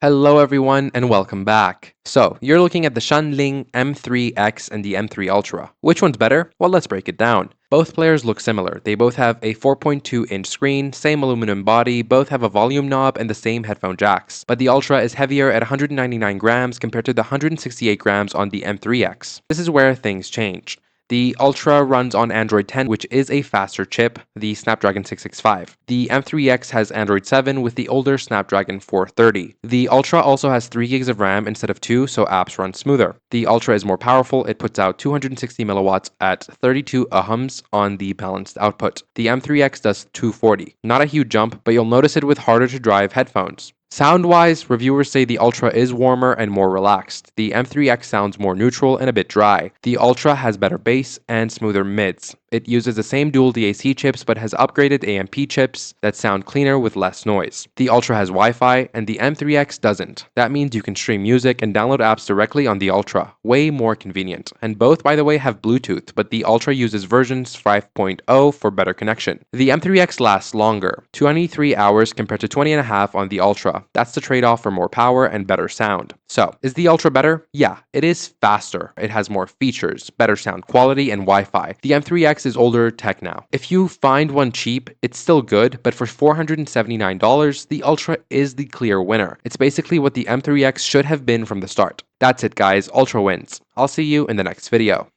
Hello everyone and welcome back. So, you're looking at the Shanling M3X and the M3 Ultra. Which one's better? Well, let's break it down. Both players look similar. They both have a 4.2-inch screen, same aluminum body, both have a volume knob and the same headphone jacks. But the Ultra is heavier at 199 grams compared to the 168 grams on the M3X. This is where things change. The Ultra runs on Android 10, which is a faster chip, the Snapdragon 665. The M3X has Android 7 with the older Snapdragon 430. The Ultra also has 3 gigs of RAM instead of 2, so apps run smoother. The Ultra is more powerful. It puts out 260 milliwatts at 32 ohms on the balanced output. The M3X does 240. Not a huge jump, but you'll notice it with harder to drive headphones. Sound-wise, reviewers say the Ultra is warmer and more relaxed. The M3X sounds more neutral and a bit dry. The Ultra has better bass and smoother mids. It uses the same dual DAC chips but has upgraded AMP chips that sound cleaner with less noise. The Ultra has Wi-Fi and the M3X doesn't. That means you can stream music and download apps directly on the Ultra. Way more convenient. And both, by the way, have Bluetooth, but the Ultra uses versions 5.0 for better connection. The M3X lasts longer, 23 hours compared to 20.5 on the Ultra. That's the trade-off for more power and better sound. So, is the Ultra better? Yeah, it is faster. It has more features, better sound quality, and Wi-Fi. The M3X is older tech now. If you find one cheap, it's still good, but for $479, the Ultra is the clear winner. It's basically what the M3X should have been from the start. That's it guys, Ultra wins. I'll see you in the next video.